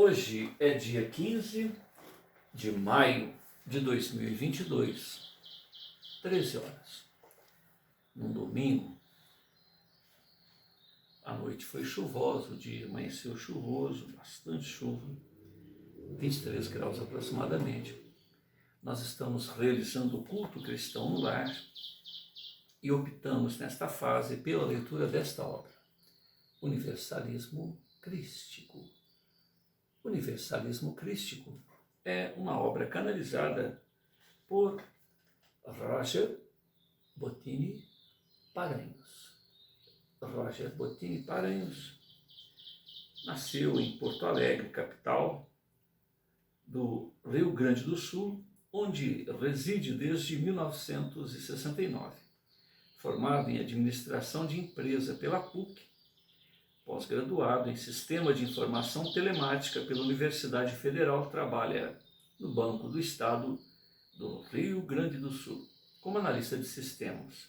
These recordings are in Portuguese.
Hoje é dia 15 de maio de 2022, 13 horas. Num domingo, a noite foi chuvosa, o dia amanheceu chuvoso, bastante chuva, 23 graus aproximadamente. Nós estamos realizando o culto cristão no lar e optamos nesta fase pela leitura desta obra, Universalismo Crístico. Universalismo Crístico é uma obra canalizada por Roger Bottini Paranhos. Roger Bottini Paranhos nasceu em Porto Alegre, capital do Rio Grande do Sul, onde reside desde 1969. Formado em Administração de Empresa pela PUC, pós-graduado em Sistema de Informação Telemática pela Universidade Federal, trabalha no Banco do Estado do Rio Grande do Sul, como analista de sistemas.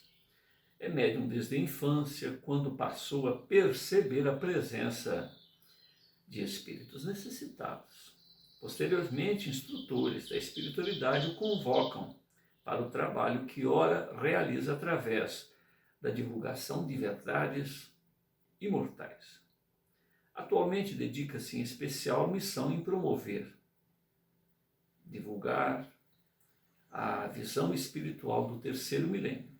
É médium desde a infância, quando passou a perceber a presença de espíritos necessitados. Posteriormente, instrutores da espiritualidade o convocam para o trabalho que ora realiza através da divulgação de verdades imortais. Atualmente dedica-se em especial à missão em promover, divulgar a visão espiritual do terceiro milênio,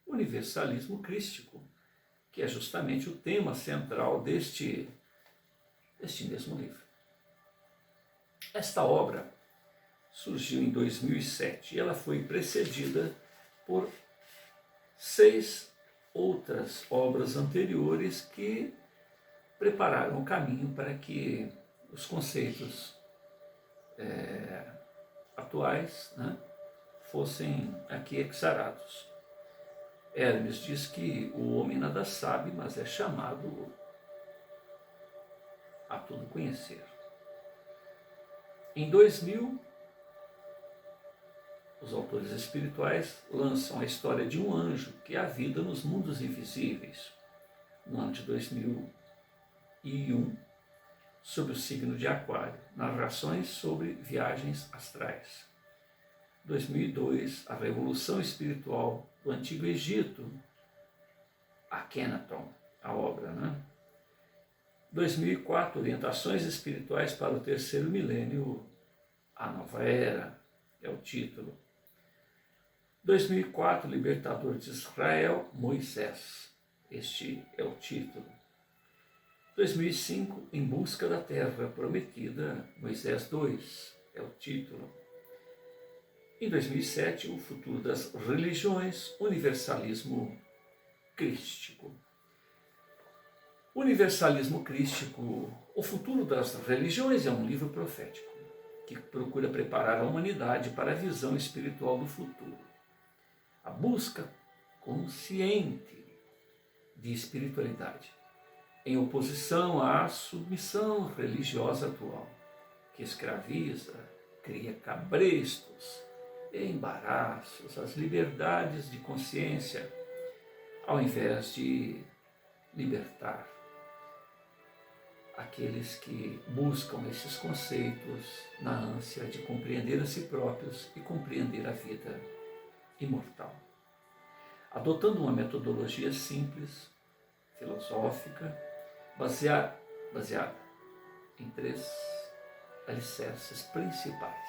universalismo crístico, que é justamente o tema central deste mesmo livro. Esta obra surgiu em 2007 e ela foi precedida por 6 outras obras anteriores que prepararam o caminho para que os conceitos atuais, fossem aqui exarados. Hermes diz que o homem nada sabe, mas é chamado a tudo conhecer. Em 2000, os autores espirituais lançam a história de um anjo que há vida nos mundos invisíveis. No ano de 2001, sobre o signo de Aquário, narrações sobre viagens astrais. 2002, a revolução espiritual do Antigo Egito, Akhenaton, a obra, 2004, orientações espirituais para o terceiro milênio, a nova era, é o título. 2004, libertador de Israel, Moisés, este é o título. 2005, em busca da terra prometida, Moisés 2, é o título. Em 2007, o futuro das religiões, universalismo crístico. Universalismo crístico, o futuro das religiões, é um livro profético que procura preparar a humanidade para a visão espiritual do futuro. A busca consciente de espiritualidade, em oposição à submissão religiosa atual, que escraviza, cria cabrestos, embaraços, as liberdades de consciência, ao invés de libertar aqueles que buscam esses conceitos na ânsia de compreender a si próprios e compreender a vida imortal. Adotando uma metodologia simples, filosófica, baseada em 3 alicerces principais: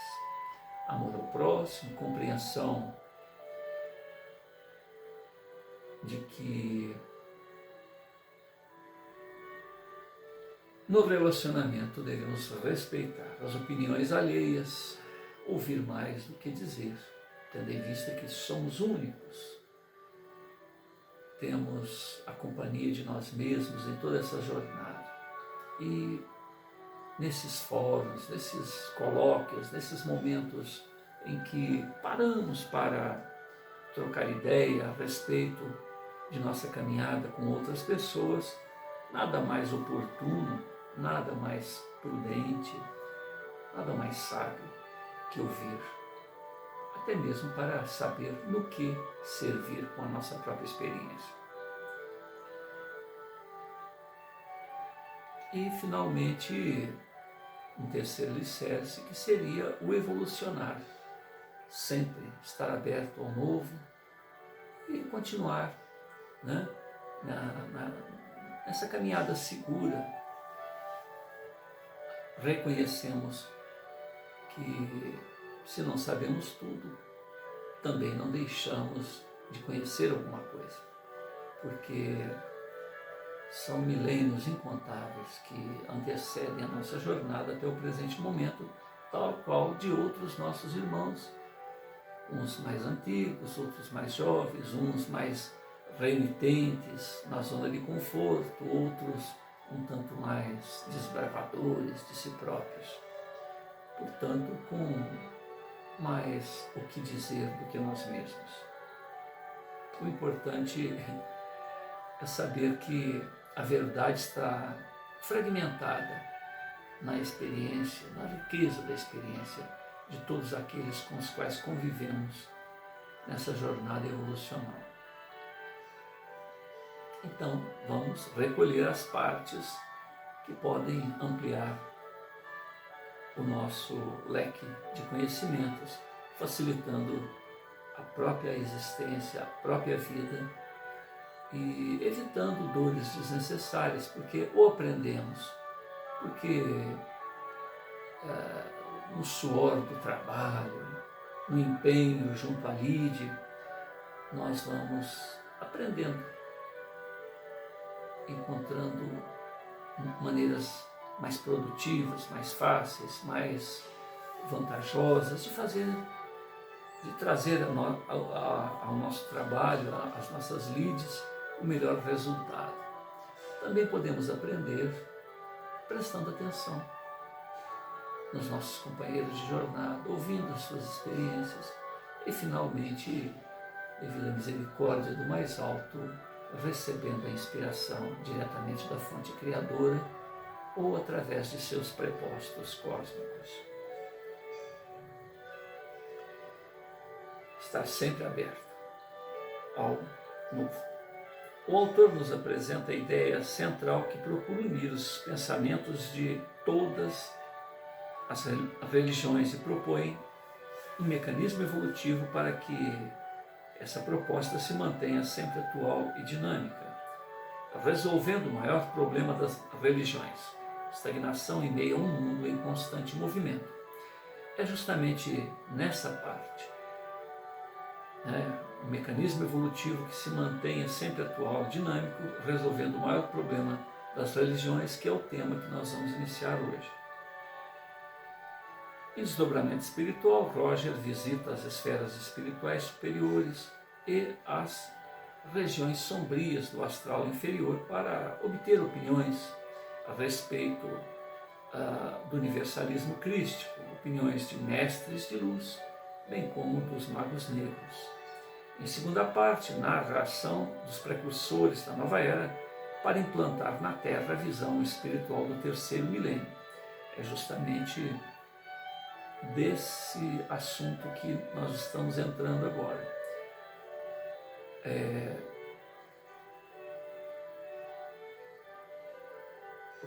amor ao próximo, compreensão de que no relacionamento devemos respeitar as opiniões alheias, ouvir mais do que dizer, tendo em vista que somos únicos. Temos a companhia de nós mesmos em toda essa jornada. E nesses fóruns, nesses colóquios, nesses momentos em que paramos para trocar ideia a respeito de nossa caminhada com outras pessoas, nada mais oportuno, nada mais prudente, nada mais sábio que ouvir, até mesmo para saber no que servir com a nossa própria experiência. E, finalmente, um terceiro alicerce, que seria o evolucionar, sempre estar aberto ao novo e continuar, né, nessa caminhada segura. Reconhecemos que, se não sabemos tudo, também não deixamos de conhecer alguma coisa, porque são milênios incontáveis que antecedem a nossa jornada até o presente momento, tal qual de outros nossos irmãos, uns mais antigos, outros mais jovens, uns mais renitentes na zona de conforto, outros um tanto mais desbravadores de si próprios, portanto com mais o que dizer do que nós mesmos. O importante é saber que a verdade está fragmentada na experiência, na riqueza da experiência de todos aqueles com os quais convivemos nessa jornada evolucional. Então, vamos recolher as partes que podem ampliar o nosso leque de conhecimentos, facilitando a própria existência, a própria vida e evitando dores desnecessárias, porque ou aprendemos, porque no suor do trabalho, no empenho junto à lide, nós vamos aprendendo, encontrando maneiras mais produtivas, mais fáceis, mais vantajosas de trazer ao nosso trabalho, às nossas lides, o melhor resultado. Também podemos aprender prestando atenção nos nossos companheiros de jornada, ouvindo as suas experiências e, finalmente, devido à misericórdia do mais alto, recebendo a inspiração diretamente da fonte criadora ou através de seus prepostos cósmicos. Estar sempre aberto ao novo. O autor nos apresenta a ideia central que procura unir os pensamentos de todas as religiões e propõe um mecanismo evolutivo para que essa proposta se mantenha sempre atual e dinâmica, resolvendo o maior problema das religiões, estagnação em meio a um mundo em constante movimento. É justamente nessa parte, um mecanismo evolutivo que se mantenha sempre atual e dinâmico, resolvendo o maior problema das religiões, que é o tema que nós vamos iniciar hoje. Em Desdobramento Espiritual, Roger visita as esferas espirituais superiores e as regiões sombrias do astral inferior para obter opiniões a respeito do universalismo crístico, opiniões de mestres de luz, bem como dos magos negros. Em segunda parte, narra a ação dos precursores da nova era para implantar na Terra a visão espiritual do terceiro milênio. É justamente desse assunto que nós estamos entrando agora.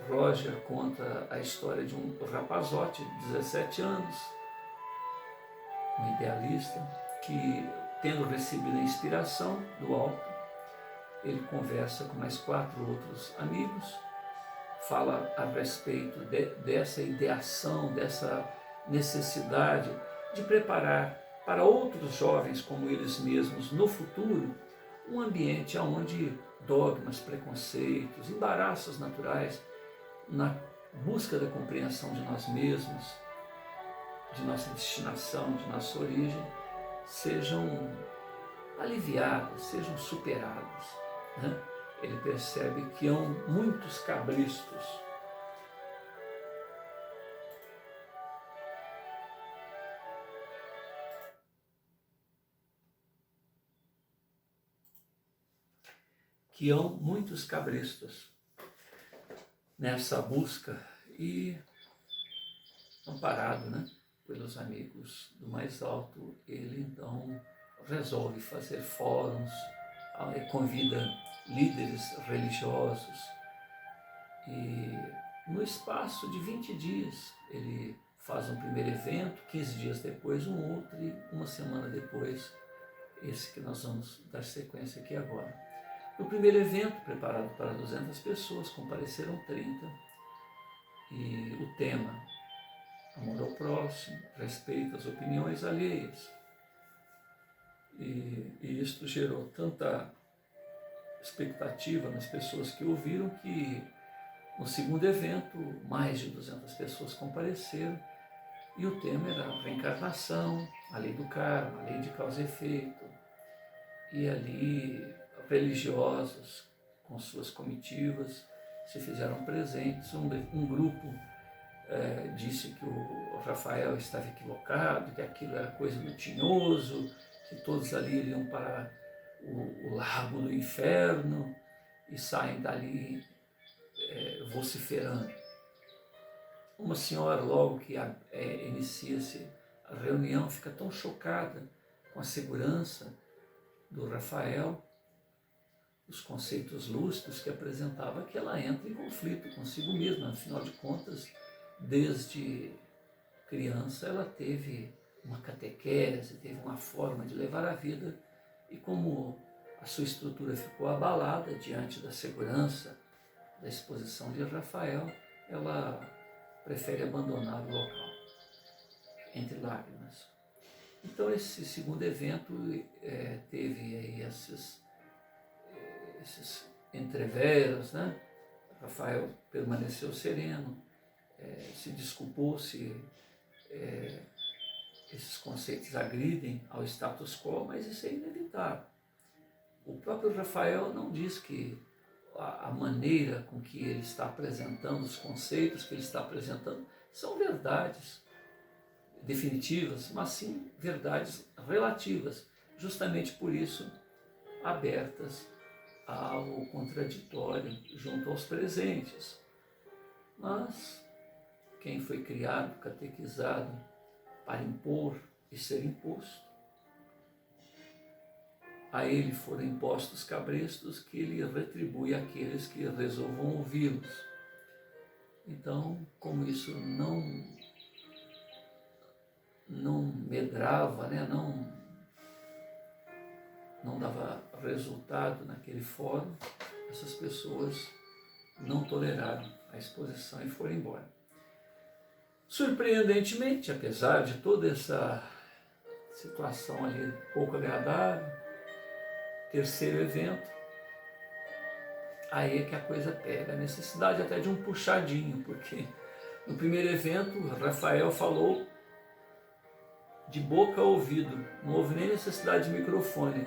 Roger conta a história de um rapazote de 17 anos, um idealista, que, tendo recebido a inspiração do alto, ele conversa com mais 4 outros amigos, fala a respeito dessa ideação, dessa necessidade de preparar para outros jovens como eles mesmos no futuro um ambiente onde dogmas, preconceitos, embaraços naturais na busca da compreensão de nós mesmos, de nossa destinação, de nossa origem, sejam aliviados, sejam superados. Ele percebe que há muitos cabristos nessa busca e, amparado, pelos amigos do mais alto, ele então resolve fazer fóruns, convida líderes religiosos e no espaço de 20 dias. Ele faz um primeiro evento, 15 dias depois um outro e uma semana depois esse que nós vamos dar sequência aqui agora. No primeiro evento, preparado para 200 pessoas, compareceram 30 e o tema: amor ao próximo, respeito às opiniões alheias. E isto gerou tanta expectativa nas pessoas que ouviram que no segundo evento mais de 200 pessoas compareceram e o tema era a reencarnação, a lei do karma, a lei de causa e efeito. E ali religiosos com suas comitivas se fizeram presentes. Um grupo disse que o Rafael estava equivocado, que aquilo era coisa do tinhoso, que todos ali iriam para o lago do inferno e saem dali vociferando. Uma senhora, logo que inicia-se a reunião, fica tão chocada com a segurança do Rafael, os conceitos lúcidos que apresentava, que ela entra em conflito consigo mesma. Afinal de contas, desde criança ela teve uma catequese, teve uma forma de levar a vida, e como a sua estrutura ficou abalada diante da segurança da exposição de Rafael, ela prefere abandonar o local, entre lágrimas. Então esse segundo evento teve aí esses entreveros, né? Rafael permaneceu sereno, se desculpou se esses conceitos agridem ao status quo, mas isso é inevitável. O próprio Rafael não diz que a maneira com que ele está apresentando, os conceitos que ele está apresentando, são verdades definitivas, mas sim verdades relativas, justamente por isso abertas ao contraditório junto aos presentes. Mas quem foi criado, catequizado para impor e ser imposto, a ele foram impostos cabrestos que ele retribui àqueles que resolvam ouvi-los. Então, como isso não medrava, né? não dava resultado naquele fórum, essas pessoas não toleraram a exposição e foram embora. Surpreendentemente, apesar de toda essa situação ali pouco agradável, terceiro evento, aí é que a coisa pega, a necessidade até de um puxadinho, porque no primeiro evento Rafael falou de boca a ouvido, não houve nem necessidade de microfone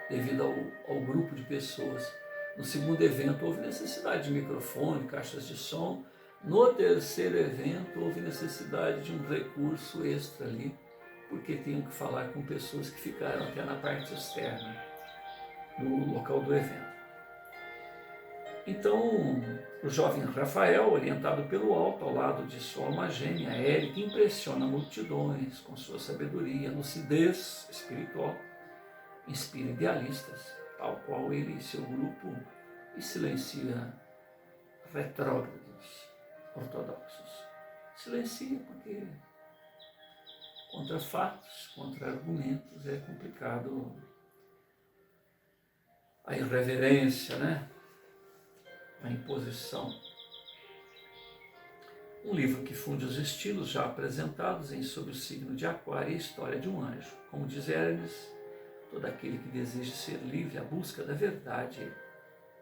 devido ao grupo de pessoas. No segundo evento houve necessidade de microfone, caixas de som. No terceiro evento houve necessidade de um recurso extra ali, porque tinham que falar com pessoas que ficaram até na parte externa, no local do evento. Então, o jovem Rafael, orientado pelo alto, ao lado de sua alma gêmea, Érica, impressiona multidões com sua sabedoria, lucidez espiritual, inspira idealistas, tal qual ele e seu grupo, e silencia retrógrados ortodoxos. Silencia porque contra fatos, contra argumentos é complicado a irreverência, né? A imposição. Um livro que funde os estilos já apresentados em Sob o Signo de Aquário e a História de um Anjo. Como diz Hermes, todo aquele que deseja ser livre à busca da verdade,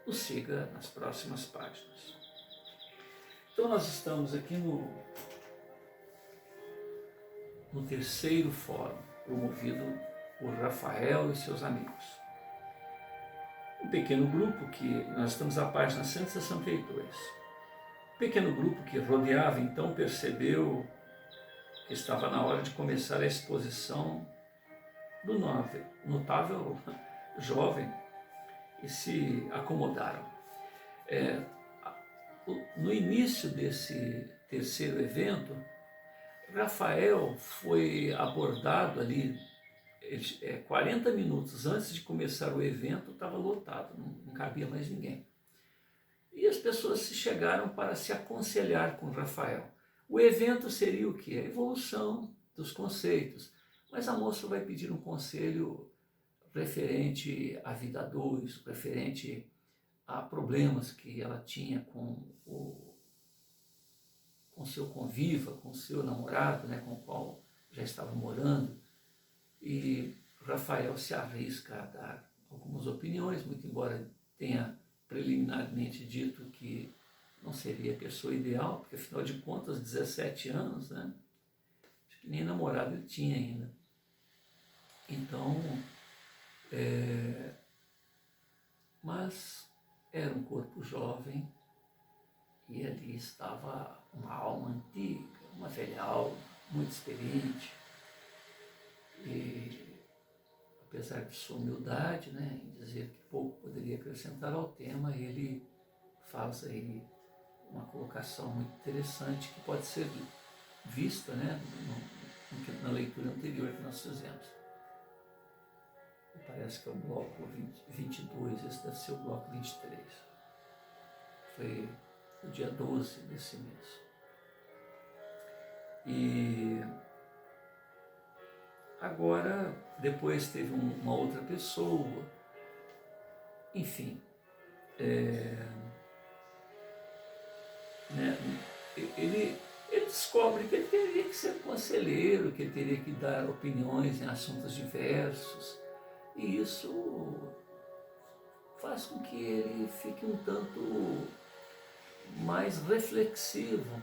o siga nas próximas páginas. Então nós estamos aqui no terceiro fórum, promovido por Rafael e seus amigos. Um pequeno grupo que, nós estamos na página 162, um pequeno grupo que rodeava então percebeu que estava na hora de começar a exposição do notável jovem e se acomodaram. No início desse terceiro evento, Rafael foi abordado ali 40 minutos antes de começar o evento, estava lotado, não cabia mais ninguém. E as pessoas se chegaram para se aconselhar com Rafael. O evento seria o quê? A evolução dos conceitos. Mas a moça vai pedir um conselho referente à vida a dois, referente a problemas que ela tinha com seu conviva, com seu namorado, né, com o qual já estava morando. E Rafael se arrisca a dar algumas opiniões, muito embora tenha preliminarmente dito que não seria a pessoa ideal, porque afinal de contas, 17 anos, né? Acho que nem namorado ele tinha ainda. Então, mas era um corpo jovem e ali estava uma alma antiga, uma velha alma, muito experiente. E apesar de sua humildade, né, em dizer que pouco poderia acrescentar ao tema, ele faz aí uma colocação muito interessante que pode ser vista, né, na leitura anterior que nós fizemos. Parece que é o bloco 22, esse deve ser o bloco 23. Foi o dia 12 desse mês. E agora, depois teve uma outra pessoa, enfim, né, ele descobre que ele teria que ser conselheiro, que ele teria que dar opiniões em assuntos diversos, e isso faz com que ele fique um tanto mais reflexivo,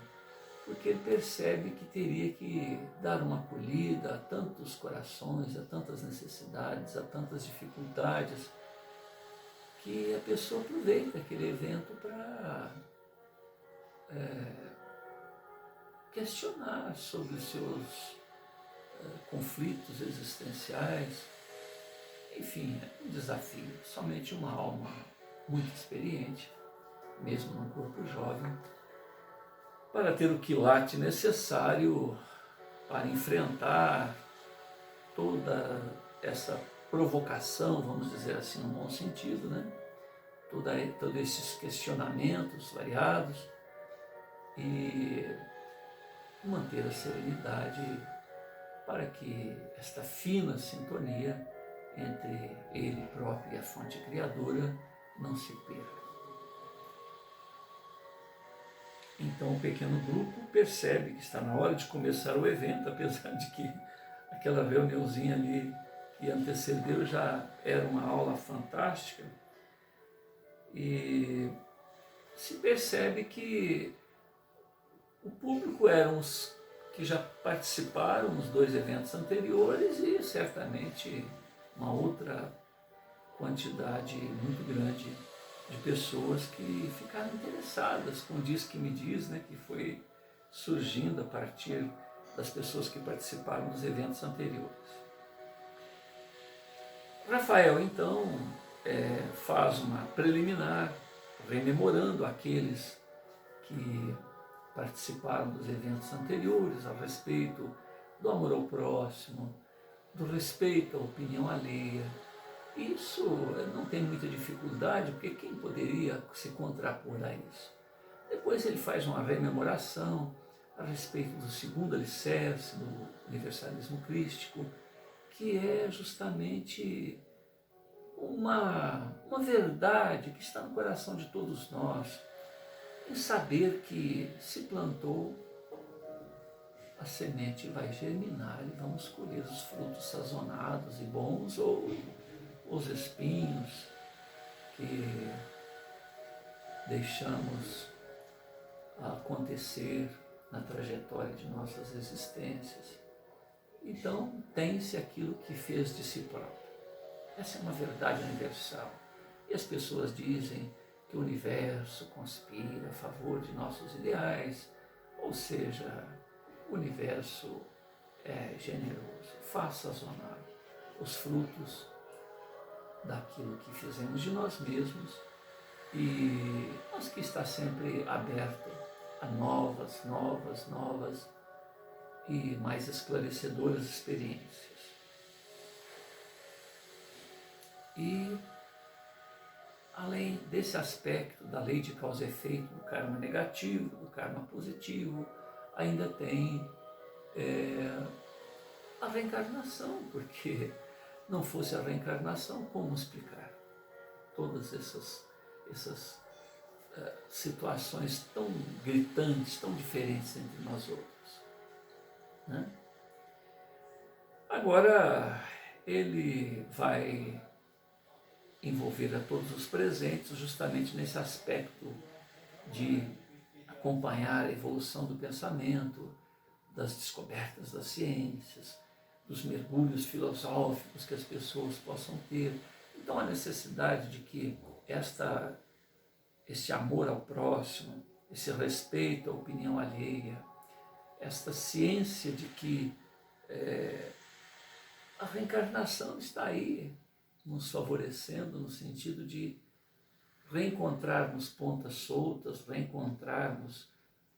porque ele percebe que teria que dar uma acolhida a tantos corações, a tantas necessidades, a tantas dificuldades, que a pessoa aproveita aquele evento para questionar sobre os seus conflitos existenciais. Enfim, é um desafio. Somente uma alma muito experiente, mesmo num corpo jovem, para ter o quilate necessário para enfrentar toda essa provocação, vamos dizer assim, no bom sentido, né? Todos esses questionamentos variados e manter a serenidade para que esta fina sintonia entre ele próprio e a fonte criadora não se perca. Então o pequeno grupo percebe que está na hora de começar o evento, apesar de que aquela reuniãozinha ali que antecedeu já era uma aula fantástica, e se percebe que o público eram os que já participaram nos dois eventos anteriores e certamente uma outra quantidade muito grande de pessoas que ficaram interessadas com o Diz que me diz, né, que foi surgindo a partir das pessoas que participaram dos eventos anteriores. Rafael, então, faz uma preliminar, rememorando aqueles que participaram dos eventos anteriores a respeito do amor ao próximo, do respeito à opinião alheia. Isso não tem muita dificuldade, porque quem poderia se contrapor a isso? Depois ele faz uma rememoração a respeito do segundo alicerce do universalismo crístico, que é justamente uma verdade que está no coração de todos nós, em saber que se plantou, a semente vai germinar e vamos colher os frutos sazonados e bons, ou os espinhos que deixamos acontecer na trajetória de nossas existências. Então, tem-se aquilo que fez de si próprio. Essa é uma verdade universal. E as pessoas dizem que o universo conspira a favor de nossos ideais, ou seja, o universo é generoso, faz sazonar os frutos daquilo que fizemos de nós mesmos, e nós que está sempre aberto a novas e mais esclarecedoras experiências. E além desse aspecto da lei de causa e efeito, do karma negativo, do karma positivo, ainda tem a reencarnação, porque não fosse a reencarnação, como explicar todas essas situações tão gritantes, tão diferentes entre nós outros, né? Agora, ele vai envolver a todos os presentes justamente nesse aspecto de acompanhar a evolução do pensamento, das descobertas das ciências, dos mergulhos filosóficos que as pessoas possam ter. Então, a necessidade de que esse amor ao próximo, esse respeito à opinião alheia, esta ciência de que a reencarnação está aí, nos favorecendo no sentido de reencontrarmos pontas soltas, reencontrarmos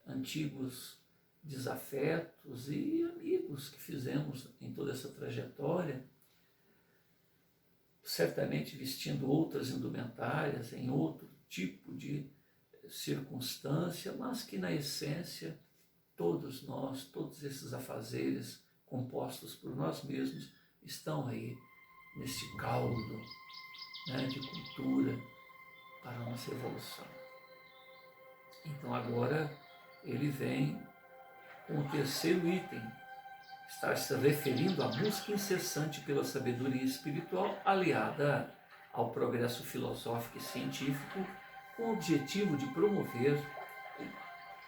antigos desafetos e amigos que fizemos em toda essa trajetória, certamente vestindo outras indumentárias, em outro tipo de circunstância, mas que na essência todos nós, todos esses afazeres compostos por nós mesmos estão aí nesse caldo, né, de cultura para a nossa evolução. Então agora ele vem com o terceiro item, está se referindo à busca incessante pela sabedoria espiritual aliada ao progresso filosófico e científico, com o objetivo de promover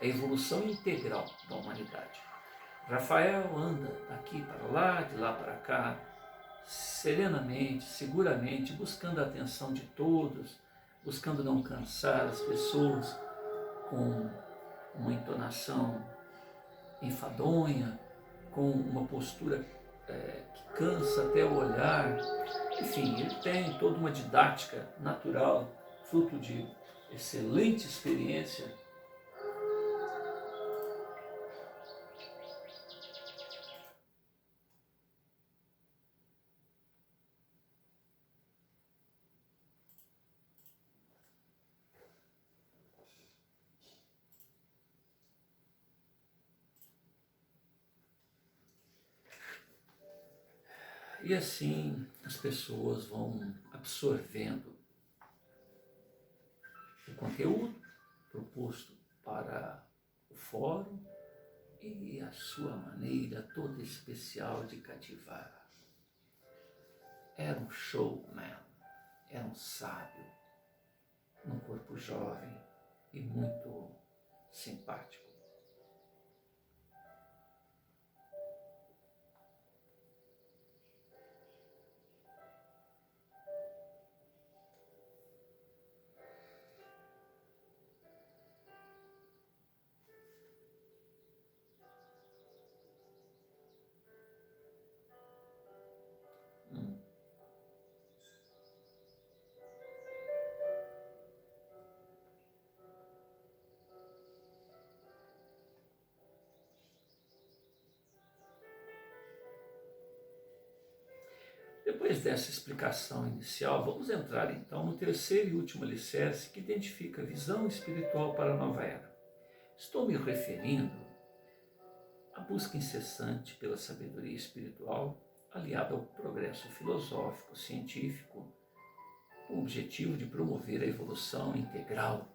a evolução integral da humanidade. Rafael anda daqui para lá, de lá para cá, serenamente, seguramente, buscando a atenção de todos, buscando não cansar as pessoas com uma entonação enfadonha, com uma postura que cansa até o olhar. Enfim, ele tem toda uma didática natural, fruto de excelente experiência. E assim as pessoas vão absorvendo o conteúdo proposto para o fórum e a sua maneira toda especial de cativar. Era um showman, era um sábio, num corpo jovem e muito simpático. Depois dessa explicação inicial, vamos entrar então no terceiro e último alicerce que identifica a visão espiritual para a nova era. Estou me referindo à busca incessante pela sabedoria espiritual, aliada ao progresso filosófico, científico, com o objetivo de promover a evolução integral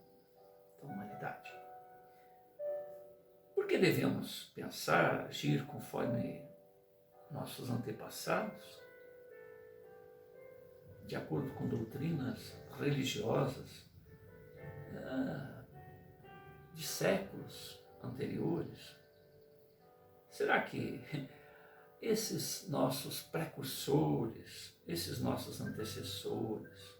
da humanidade. Por que devemos pensar, agir conforme nossos antepassados? De acordo com doutrinas religiosas de séculos anteriores? Será que esses nossos precursores, esses nossos antecessores,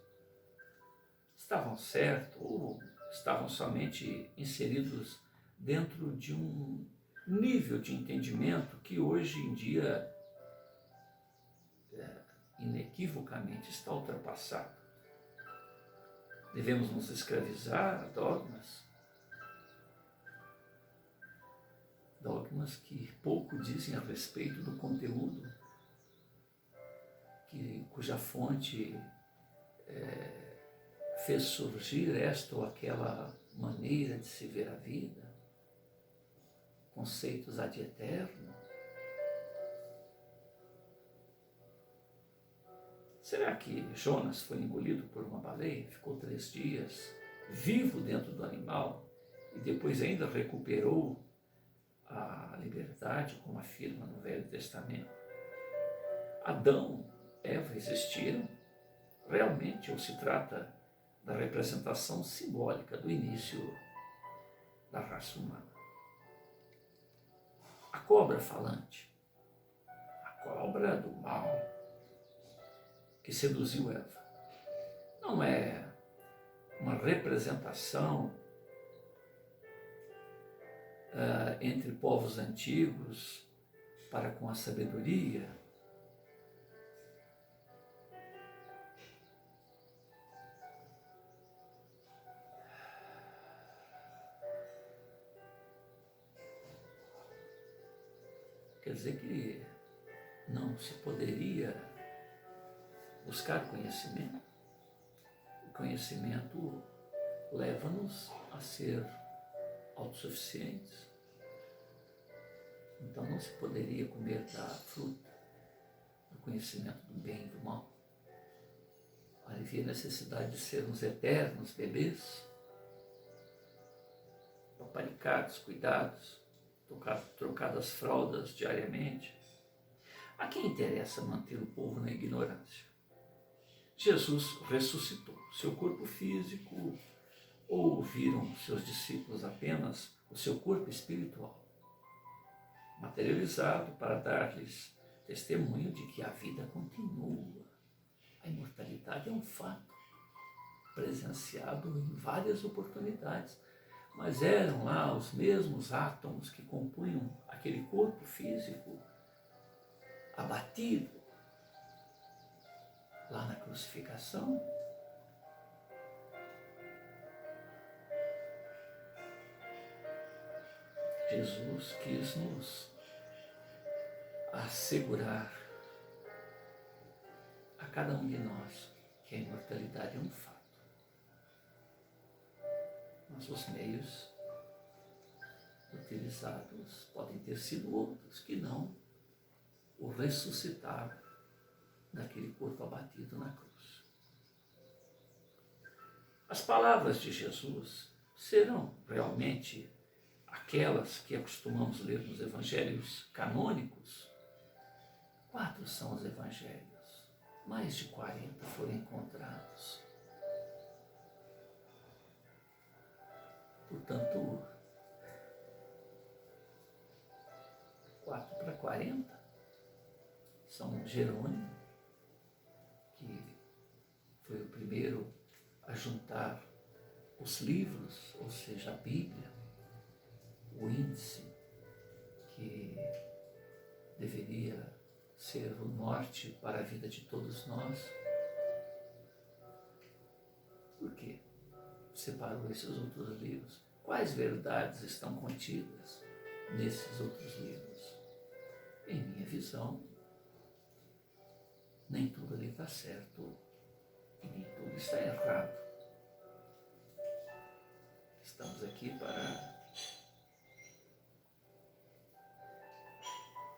estavam certos ou estavam somente inseridos dentro de um nível de entendimento que hoje em dia inequivocamente está ultrapassado? Devemos nos escravizar a dogmas que pouco dizem a respeito do conteúdo, cuja fonte fez surgir esta ou aquela maneira de se ver a vida, conceitos ad eterno? Será que Jonas foi engolido por uma baleia, ficou 3 dias vivo dentro do animal e depois ainda recuperou a liberdade, como afirma no Velho Testamento? Adão, Eva existiram realmente, ou se trata da representação simbólica do início da raça humana? A cobra falante, a cobra do mal que seduziu Eva, não é uma representação entre povos antigos para com a sabedoria? Quer dizer que não se poderia buscar conhecimento? O conhecimento leva-nos a ser autossuficientes. Então não se poderia comer da fruta do conhecimento do bem e do mal. Havia necessidade de sermos eternos bebês, paparicados, cuidados, trocadas fraldas diariamente. A quem interessa manter o povo na ignorância? Jesus ressuscitou seu corpo físico, ou viram seus discípulos apenas o seu corpo espiritual, materializado para dar-lhes testemunho de que a vida continua. A imortalidade é um fato presenciado em várias oportunidades, mas eram lá os mesmos átomos que compunham aquele corpo físico abatido lá na crucificação. Jesus quis nos assegurar a cada um de nós que a imortalidade é um fato. Mas os meios utilizados podem ter sido outros que não o ressuscitar daquele corpo abatido na cruz. As palavras de Jesus serão realmente aquelas que acostumamos ler nos evangelhos canônicos? 4 são os evangelhos, mais de 40 foram encontrados. Portanto, 4 para 40 são Jerônimo, que foi o primeiro a juntar os livros, ou seja, a Bíblia, o índice que deveria ser o norte para a vida de todos nós. Por quê? Separou esses outros livros. Quais verdades estão contidas nesses outros livros? Em minha visão, nem tudo ali está certo e nem tudo está errado. Estamos aqui para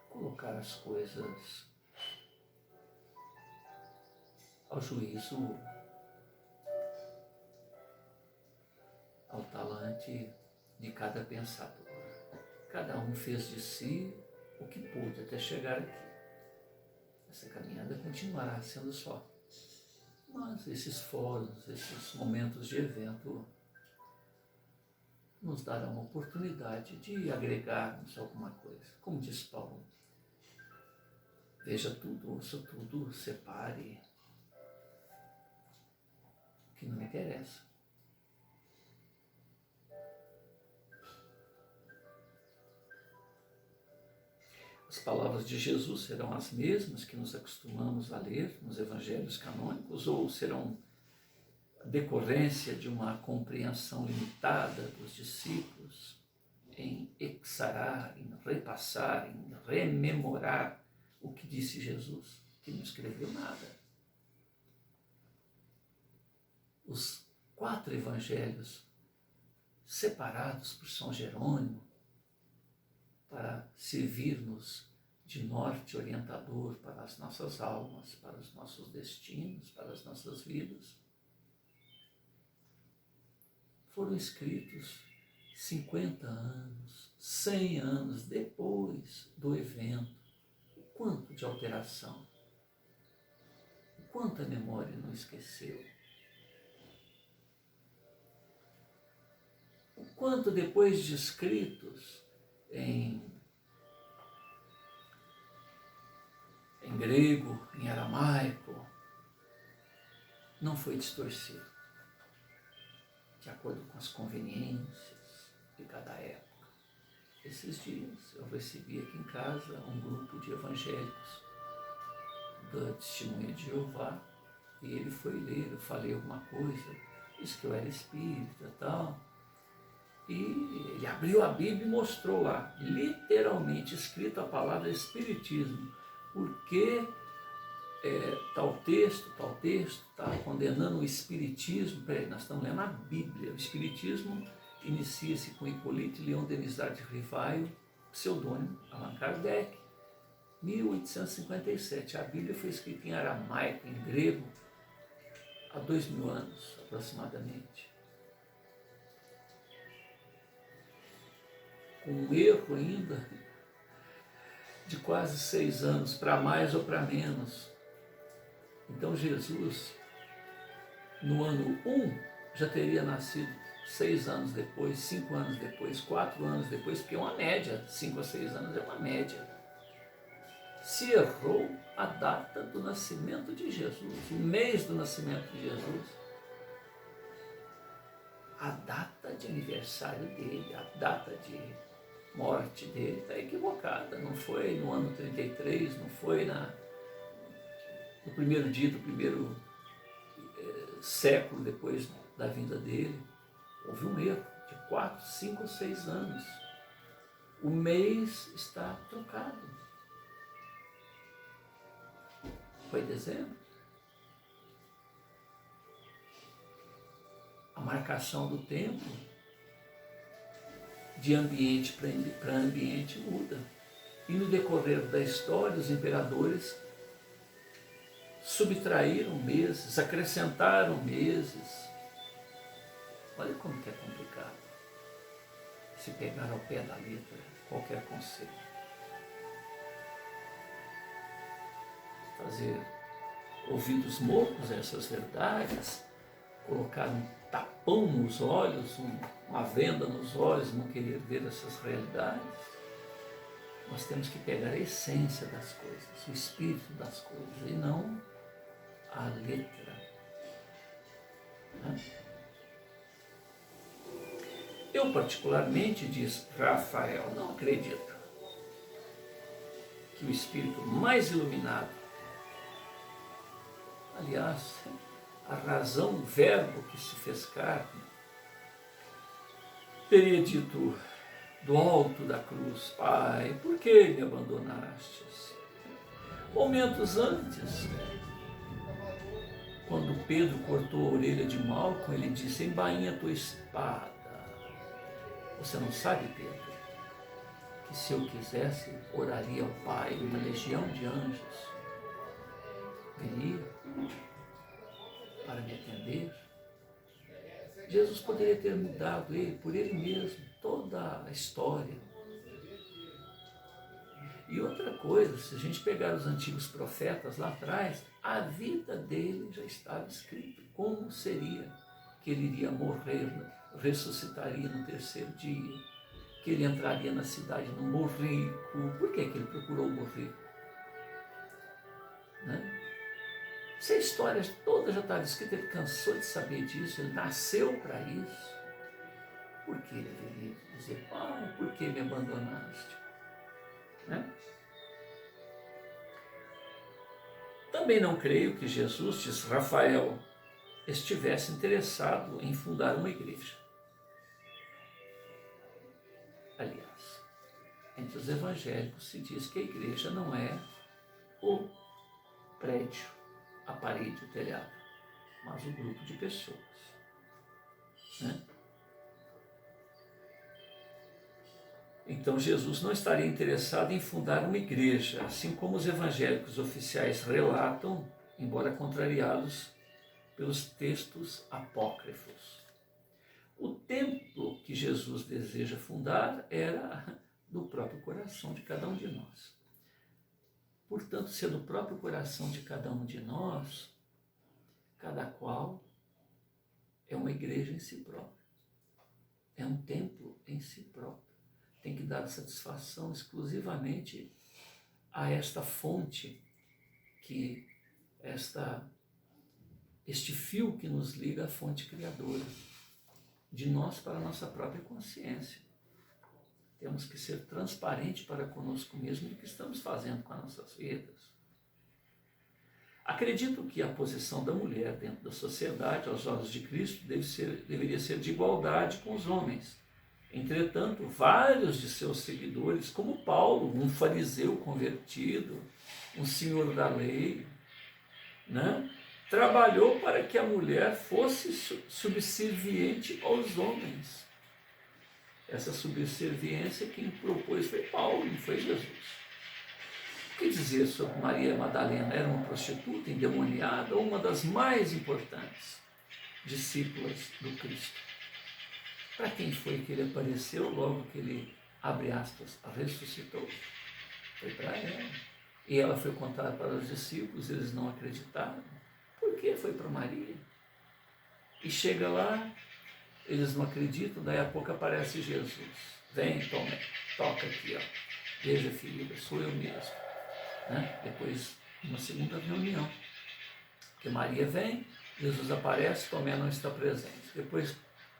colocar as coisas ao juízo, ao talante de cada pensador. Cada um fez de si o que pôde até chegar aqui. Essa caminhada continuará sendo só. Mas esses fóruns, esses momentos de evento, nos darão uma oportunidade de agregarmos alguma coisa. Como diz Paulo, veja tudo, ouça tudo, separe o que não me interessa. As palavras de Jesus serão as mesmas que nos acostumamos a ler nos evangelhos canônicos, ou serão decorrência de uma compreensão limitada dos discípulos em exarar, em repassar, em rememorar o que disse Jesus, que não escreveu nada? Os 4 evangelhos separados por São Jerônimo para servir-nos de norte orientador para as nossas almas, para os nossos destinos, para as nossas vidas. Foram escritos 50 anos, 100 anos depois do evento. O quanto de alteração, o quanto a memória não esqueceu. O quanto depois de escritos em grego, em aramaico, não foi distorcido, de acordo com as conveniências de cada época. Esses dias eu recebi aqui em casa um grupo de evangélicos da Testemunha de Jeová, e ele foi ler, eu falei alguma coisa, disse que eu era espírita e tal, e ele abriu a Bíblia e mostrou lá, literalmente escrito a palavra Espiritismo, porque tal texto está condenando o Espiritismo. Peraí, nós estamos lendo a Bíblia. O Espiritismo inicia-se com Hippolyte Leon Denisard de Rivaio, pseudônimo Allan Kardec, 1857. A Bíblia foi escrita em aramaico, em grego, há 2000 anos aproximadamente. Com um erro ainda de quase 6 anos, para mais ou para menos. Então Jesus, no ano 1, já teria nascido 6 anos depois, 5 anos depois, 4 anos depois, porque é uma média, 5 a 6 anos é uma média. Se errou a data do nascimento de Jesus, o mês do nascimento de Jesus, a data de aniversário dele, a data de morte dele está equivocada. Não foi no ano 33, não foi no primeiro dia do primeiro século depois da vinda dele. Houve um erro de 4, 5, 6 anos. O mês está trocado. Foi dezembro. A marcação do tempo de ambiente para ambiente muda. E no decorrer da história, os imperadores subtraíram meses, acrescentaram meses. Olha como que é complicado se pegar ao pé da letra qualquer conceito. Fazer ouvidos moucos a essas verdades, colocar um tapão nos olhos, uma venda nos olhos, não querer ver essas realidades. Nós temos que pegar a essência das coisas, o espírito das coisas, e não a letra. Eu particularmente, diz Rafael, não acredito que o espírito mais iluminado, aliás, a razão, o verbo que se fez carne, teria dito do alto da cruz: Pai, por que me abandonastes? Momentos antes, quando Pedro cortou a orelha de Malco, ele disse: embainha a tua espada. Você não sabe, Pedro, que se eu quisesse, oraria ao Pai, uma legião de anjos viria para me atender? Jesus poderia ter mudado ele, por ele mesmo, toda a história. E outra coisa, se a gente pegar os antigos profetas lá atrás, a vida dele já estava escrita. Como seria que ele iria morrer, ressuscitaria no 3º dia, que ele entraria na cidade no morrico. Por que ele procurou o morrico? Né? Se a história toda já estava escrita, ele cansou de saber disso, ele nasceu para isso. Por que ele deveria dizer: Pai, por que me abandonaste? Né? Também não creio que Jesus, diz Rafael, estivesse interessado em fundar uma igreja. Aliás, entre os evangélicos se diz que a igreja não é o prédio, a parede, o telhado, mas o grupo de pessoas. Então Jesus não estaria interessado em fundar uma igreja, assim como os evangélicos oficiais relatam, embora contrariados pelos textos apócrifos. O templo que Jesus deseja fundar era do próprio coração de cada um de nós. Portanto, se é do próprio coração de cada um de nós, cada qual é uma igreja em si própria, é um templo em si próprio. Tem que dar satisfação exclusivamente a esta fonte, que este fio que nos liga à fonte criadora, de nós para a nossa própria consciência. Temos que ser transparentes para conosco mesmo do que estamos fazendo com as nossas vidas. Acredito que a posição da mulher dentro da sociedade, aos olhos de Cristo, deveria ser de igualdade com os homens. Entretanto, vários de seus seguidores, como Paulo, um fariseu convertido, um senhor da lei, né, trabalhou para que a mulher fosse subserviente aos homens. Essa subserviência quem propôs foi Paulo, não foi Jesus. O que dizer sobre Maria Madalena? Era uma prostituta endemoniada ou uma das mais importantes discípulas do Cristo? Para quem foi que ele apareceu logo que ele, abre aspas, ressuscitou? Foi para ela. E ela foi contada para os discípulos, eles não acreditaram. Por que foi para Maria? E chega lá, eles não acreditam, daí a pouco aparece Jesus. Vem, toma, toca aqui, ó. Veja, filha, sou eu mesmo. Né? Depois, uma segunda reunião. Porque Maria vem, Jesus aparece, Tomé não está presente. Depois,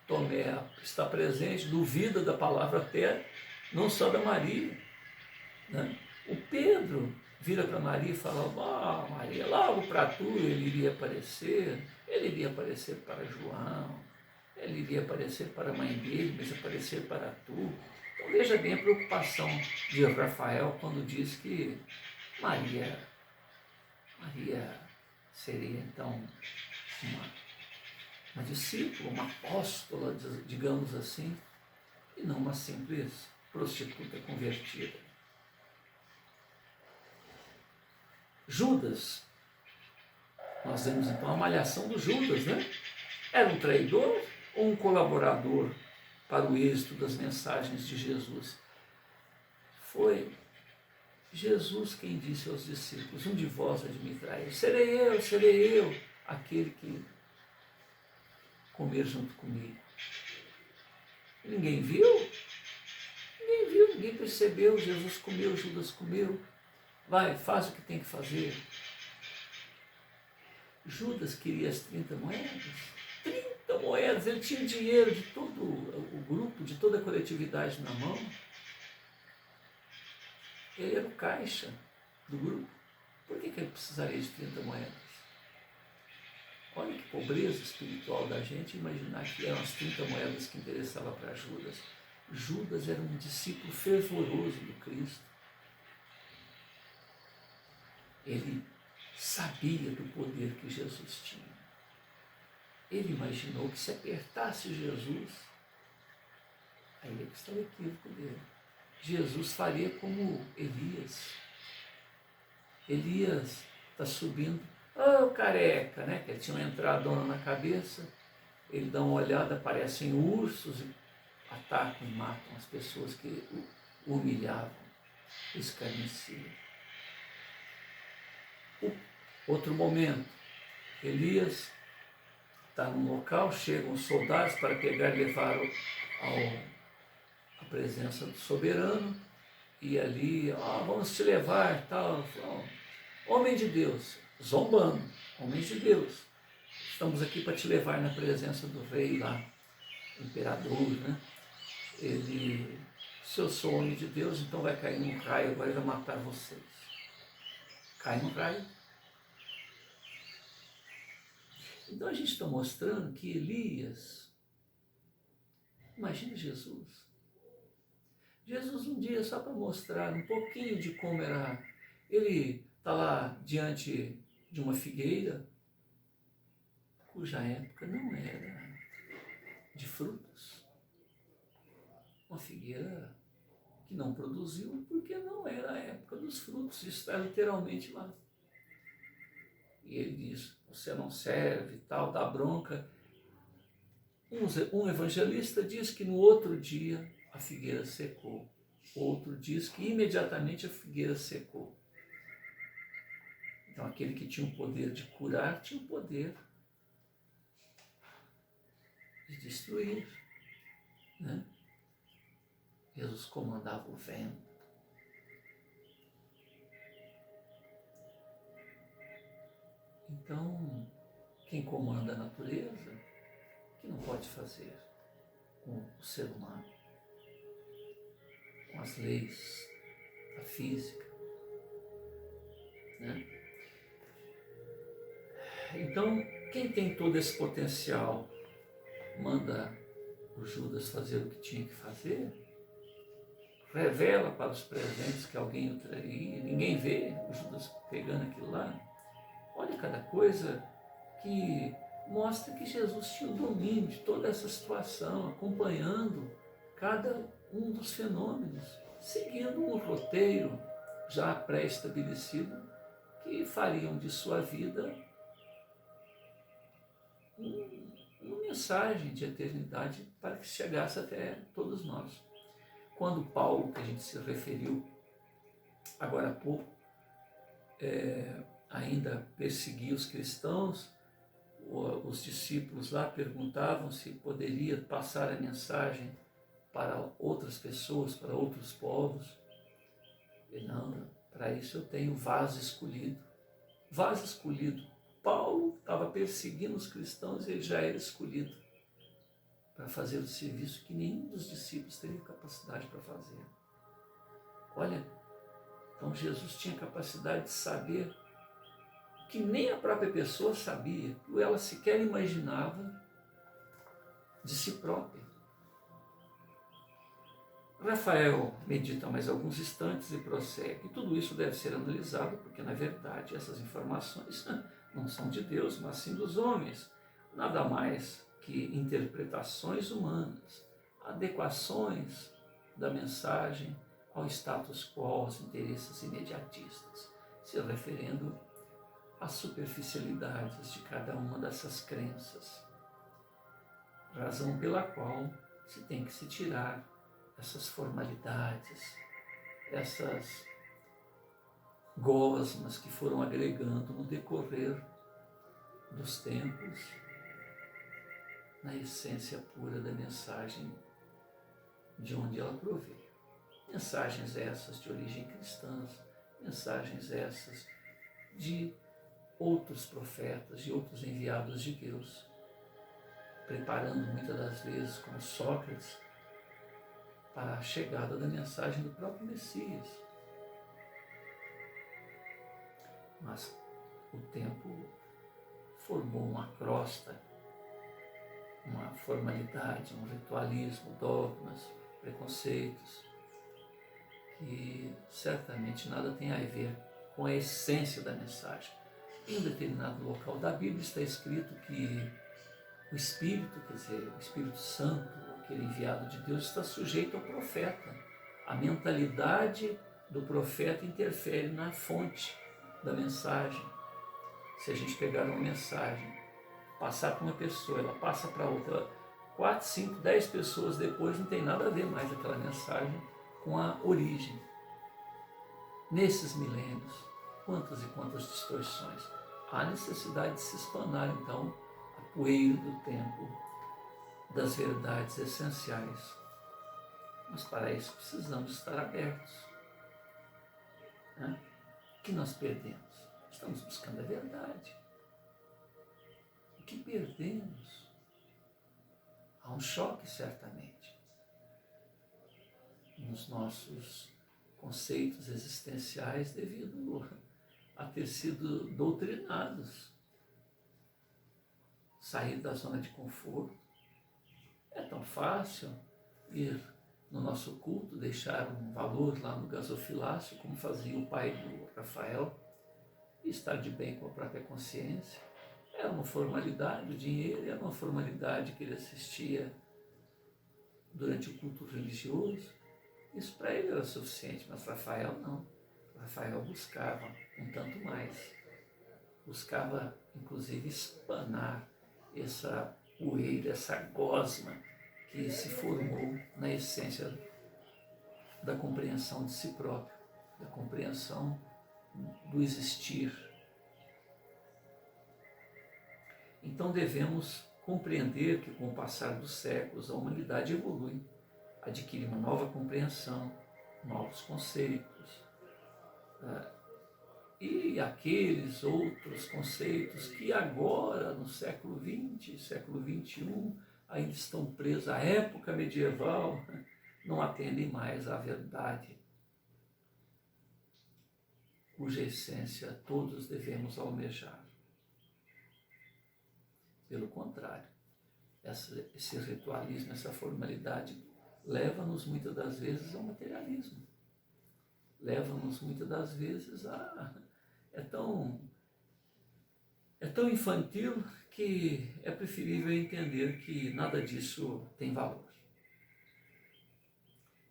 Tomé está presente, duvida da palavra até, não só da Maria. Né? O Pedro vira para Maria e fala, Maria, logo para tu ele iria aparecer para João, ele iria aparecer para a mãe dele, mas aparecer para tu. Então veja bem a preocupação de Rafael quando diz que Maria seria então uma discípula, uma apóstola, digamos assim, e não uma simples prostituta convertida. Judas, nós vemos então a malhação do Judas, né? Era um traidor ou um colaborador para o êxito das mensagens de Jesus? Foi Jesus quem disse aos discípulos, um de vós há de me trair, serei eu, aquele que comer junto comigo. Ninguém viu, ninguém percebeu, Jesus comeu, Judas comeu. Vai, faz o que tem que fazer. Judas queria as 30 moedas. 30 moedas, ele tinha dinheiro de todo o grupo, de toda a coletividade na mão. Ele era o caixa do grupo. Por que ele precisaria de 30 moedas? Olha que pobreza espiritual da gente imaginar que eram as 30 moedas que interessavam para Judas. Judas era um discípulo fervoroso do Cristo. Ele sabia do poder que Jesus tinha. Ele imaginou que se apertasse Jesus, aí é que está o equívoco dele. Jesus faria como Elias. Elias está subindo, careca, né? Que ele tinha uma entradona na cabeça, ele dá uma olhada, aparecem ursos e atacam e matam as pessoas que o humilhavam, escarneciam. Outro momento, Elias está num local, chegam os soldados para pegar e levar à presença do soberano, e ali, vamos te levar, tal. Homem de Deus, zombando, homens de Deus, estamos aqui para te levar na presença do rei lá, imperador, né? Ele, se eu sou homem de Deus, então vai cair num raio, agora ele vai matar vocês. Cai no raio. Então a gente está mostrando que Elias, imagina Jesus. Jesus um dia, só para mostrar um pouquinho de como era, ele está lá diante de uma figueira, cuja época não era de frutos. Uma figueira que não produziu porque não era a época dos frutos. Isso está literalmente lá. E ele diz, você não serve, tal, dá bronca. Um evangelista diz que no outro dia a figueira secou. Outro diz que imediatamente a figueira secou. Então aquele que tinha o poder de curar tinha o poder de destruir, né? Jesus comandava o vento. Então, quem comanda a natureza, que não pode fazer com o ser humano, com as leis da física, né? Então, quem tem todo esse potencial manda o Judas fazer o que tinha que fazer, revela para os presentes que alguém o trairia, ninguém vê o Judas pegando aquilo lá. Olha cada coisa que mostra que Jesus tinha o domínio de toda essa situação, acompanhando cada um dos fenômenos, seguindo um roteiro já pré-estabelecido que fariam de sua vida uma mensagem de eternidade para que chegasse até todos nós. Quando Paulo, que a gente se referiu agora há pouco, ainda perseguia os cristãos, os discípulos lá perguntavam se poderia passar a mensagem para outras pessoas, para outros povos. E não, para isso eu tenho vaso escolhido. Vaso escolhido. Paulo estava perseguindo os cristãos e ele já era escolhido para fazer o serviço que nenhum dos discípulos teria capacidade para fazer. Olha, então Jesus tinha capacidade de saber que nem a própria pessoa sabia, ou ela sequer imaginava de si própria. Rafael medita mais alguns instantes e prossegue. Tudo isso deve ser analisado, porque na verdade essas informações não são de Deus, mas sim dos homens. Nada mais que interpretações humanas, adequações da mensagem ao status quo, aos interesses imediatistas, se referendo às superficialidades de cada uma dessas crenças. Razão pela qual se tem que se tirar essas formalidades, essas gosmas que foram agregando no decorrer dos tempos, na essência pura da mensagem de onde ela proveio. Mensagens essas de origem cristã, mensagens essas de outros profetas, de outros enviados de Deus, preparando muitas das vezes, como Sócrates, para a chegada da mensagem do próprio Messias. Mas o tempo formou uma crosta, uma formalidade, um ritualismo, dogmas, preconceitos, que certamente nada tem a ver com a essência da mensagem. Em um determinado local da Bíblia está escrito que o Espírito, quer dizer, o Espírito Santo, aquele enviado de Deus, está sujeito ao profeta. A mentalidade do profeta interfere na fonte da mensagem. Se a gente pegar uma mensagem, passar para uma pessoa, ela passa para outra, 4, 5, 10 pessoas depois, não tem nada a ver mais aquela mensagem com a origem. Nesses milênios, quantas e quantas distorções. Há necessidade de se espanar, então, a poeira do tempo, das verdades essenciais. Mas para isso precisamos estar abertos. Né? O que nós perdemos? Estamos buscando a verdade. O que perdemos? Há um choque, certamente, nos nossos conceitos existenciais devido a ter sido doutrinados. Sair da zona de conforto. É tão fácil ir no nosso culto, deixar um valor lá no gasofilácio, como fazia o pai do Rafael, e estar de bem com a própria consciência. Era uma formalidade, o dinheiro era uma formalidade que ele assistia durante o culto religioso, Isso para ele era suficiente, mas Rafael não. Rafael buscava um tanto mais. Buscava, inclusive, espanar essa poeira, essa gosma que se formou na essência da compreensão de si próprio, da compreensão do existir. Então devemos compreender que com o passar dos séculos a humanidade evolui, adquire uma nova compreensão, novos conceitos, e aqueles outros conceitos que agora, no século XX, século XXI, ainda estão presos à época medieval, não atendem mais à verdade, cuja essência todos devemos almejar. Pelo contrário, esse ritualismo, essa formalidade, leva-nos muitas das vezes ao materialismo. Leva-nos muitas das vezes a... É tão infantil que é preferível entender que nada disso tem valor.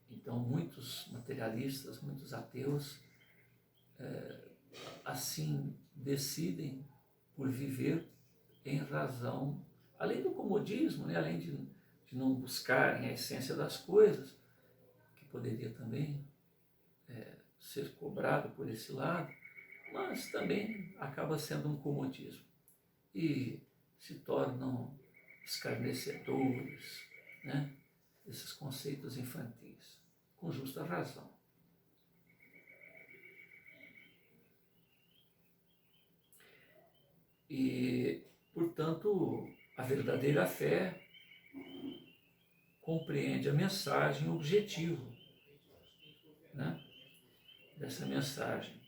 Então, muitos materialistas, muitos ateus, assim decidem por viver em razão, além do comodismo, né, além de não buscarem a essência das coisas, que poderia também ser cobrado por esse lado, mas também acaba sendo um comodismo. E se tornam escarnecedores, né, desses conceitos infantis, com justa razão. E, portanto, a verdadeira fé compreende a mensagem, o objetivo, né, dessa mensagem.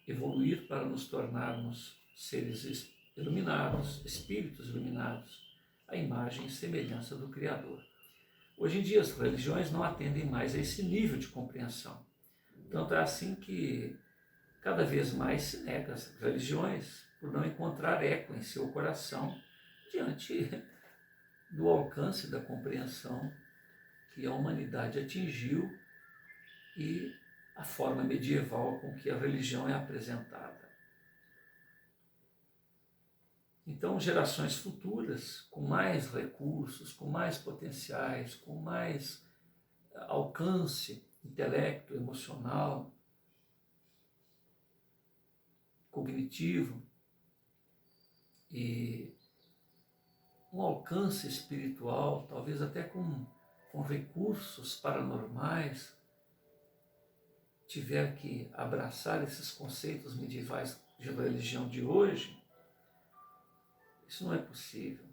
Evoluir para nos tornarmos seres iluminados, espíritos iluminados, à imagem e semelhança do Criador. Hoje em dia as religiões não atendem mais a esse nível de compreensão. Tanto é assim que cada vez mais se nega as religiões por não encontrar eco em seu coração diante do alcance da compreensão que a humanidade atingiu e a forma medieval com que a religião é apresentada. Então, gerações futuras, com mais recursos, com mais potenciais, com mais alcance intelecto, emocional, cognitivo e um alcance espiritual, talvez até com recursos paranormais, tiver que abraçar esses conceitos medievais de religião de hoje, isso não é possível.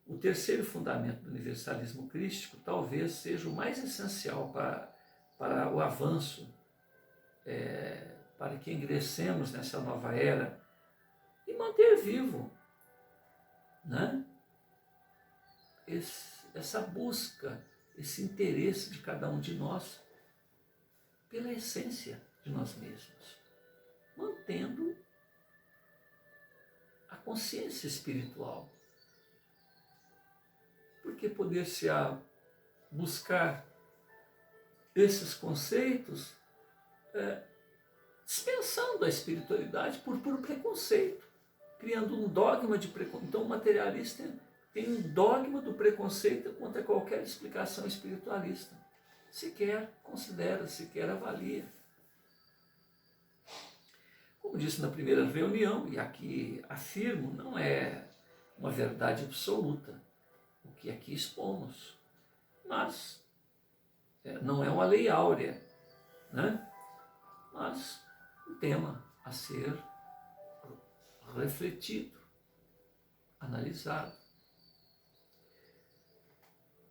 O terceiro fundamento do universalismo crístico talvez seja o mais essencial para o avanço, para que ingressemos nessa nova era e manter vivo, né, essa busca, esse interesse de cada um de nós pela essência de nós mesmos, mantendo a consciência espiritual. Porque poder-se-á buscar esses conceitos dispensando a espiritualidade por puro preconceito, criando um dogma de preconceito. Então o materialista tem um dogma do preconceito contra qualquer explicação espiritualista. Sequer considera, sequer avalia. Como disse na primeira reunião, e aqui afirmo, não é uma verdade absoluta o que aqui expomos, mas não é uma lei áurea, né? Mas um tema a ser refletido, analisado.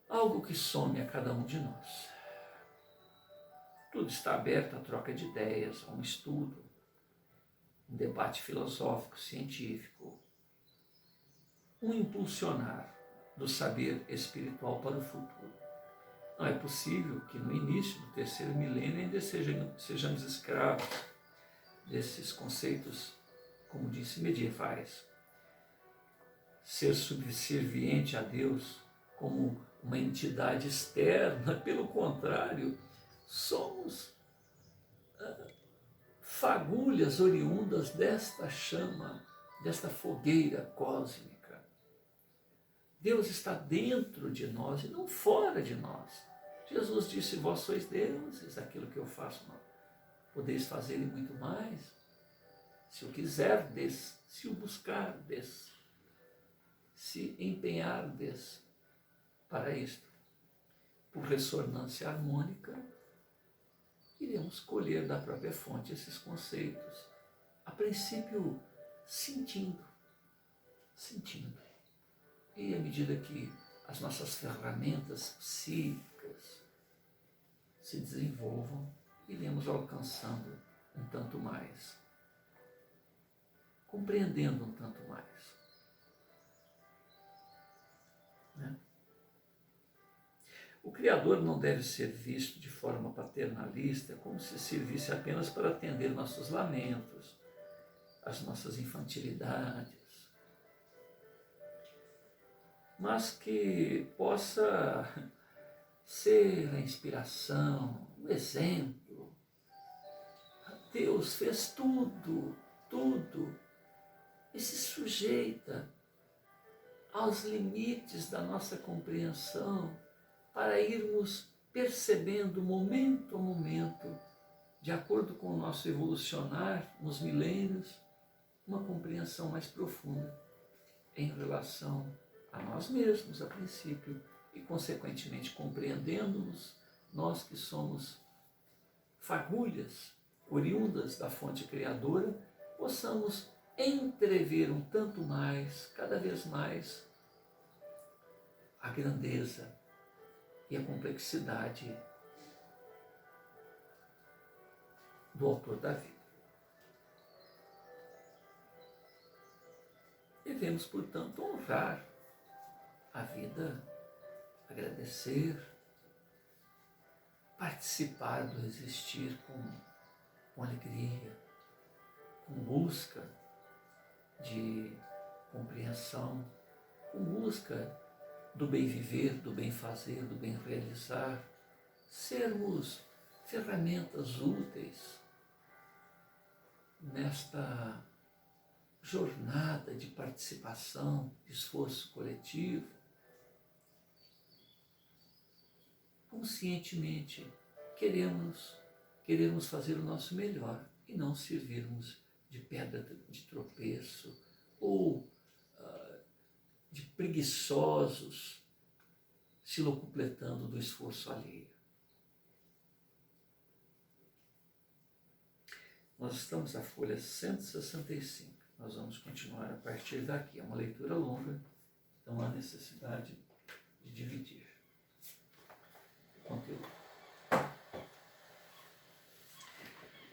Algo que some a cada um de nós. Tudo está aberto à troca de ideias, a um estudo, um debate filosófico, científico, um impulsionar do saber espiritual para o futuro. Não é possível que no início do terceiro milênio ainda sejamos escravos desses conceitos, como disse, medievais. Ser subserviente a Deus como uma entidade externa, pelo contrário, somos fagulhas oriundas desta chama, desta fogueira cósmica. Deus está dentro de nós e não fora de nós. Jesus disse, vós sois deuses, aquilo que eu faço, não. Podeis fazer e muito mais, se o quiserdes, se o buscardes, se empenhardes para isto. Por ressonância harmônica, iremos colher da própria fonte esses conceitos. A princípio, sentindo. E à medida que as nossas ferramentas psíquicas se desenvolvam, iremos alcançando um tanto mais, compreendendo um tanto mais. Né? O Criador não deve ser visto de forma paternalista, como se servisse apenas para atender nossos lamentos, as nossas infantilidades, mas que possa ser a inspiração, o exemplo. Deus fez tudo e se sujeita aos limites da nossa compreensão para irmos percebendo momento a momento, de acordo com o nosso evolucionar nos milênios, uma compreensão mais profunda em relação a nós mesmos, a princípio, e consequentemente compreendendo-nos, nós que somos fagulhas oriundas da fonte criadora, possamos entrever um tanto mais, cada vez mais, a grandeza e a complexidade do autor da vida. Devemos, portanto, honrar a vida, agradecer, participar do existir com alegria, com busca de compreensão, com busca do bem viver, do bem fazer, do bem realizar, sermos ferramentas úteis nesta jornada de participação, de esforço coletivo, conscientemente queremos fazer o nosso melhor e não servirmos de pedra de tropeço ou de preguiçosos se locupletando do esforço alheio. Nós estamos na folha 165. Nós vamos continuar a partir daqui. É uma leitura longa, então há necessidade de dividir o conteúdo.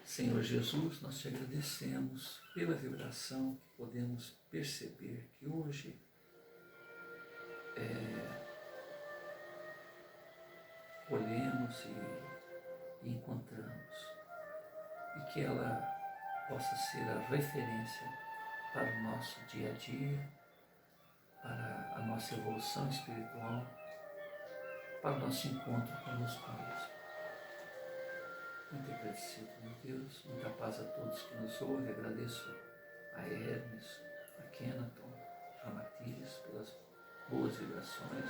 Senhor Jesus, nós te agradecemos pela vibração que podemos perceber que hoje colhemos e encontramos, e que ela possa ser a referência para o nosso dia a dia, para a nossa evolução espiritual, para o nosso encontro conosco mesmo. Muito agradecido, meu Deus, muita paz a todos que nos ouvem. Agradeço a Hermes, a Kenaton, a Matias pelas boas vibrações.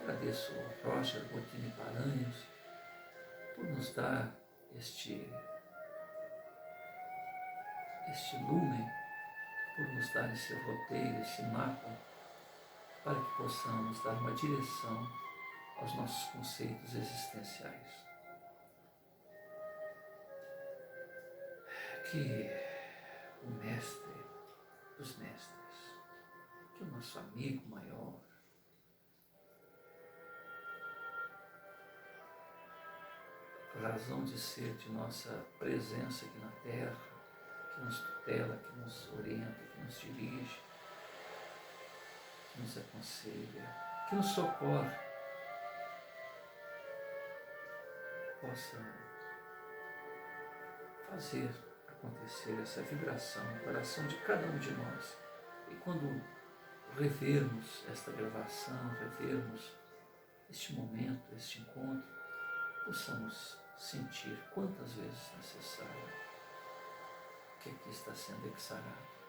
Agradeço ao Roger Bottini Paranhos por nos dar este lumen, por nos dar esse roteiro, esse mapa, para que possamos dar uma direção aos nossos conceitos existenciais. Que o mestre dos mestres, que o nosso amigo maior, a razão de ser de nossa presença aqui na Terra, que nos tutela, que nos orienta, que nos dirige, que nos aconselha, que nos socorre, possa fazer acontecer essa vibração no coração de cada um de nós. E quando revermos esta gravação, revermos este momento, este encontro, possamos sentir quantas vezes necessário que aqui está sendo exarado.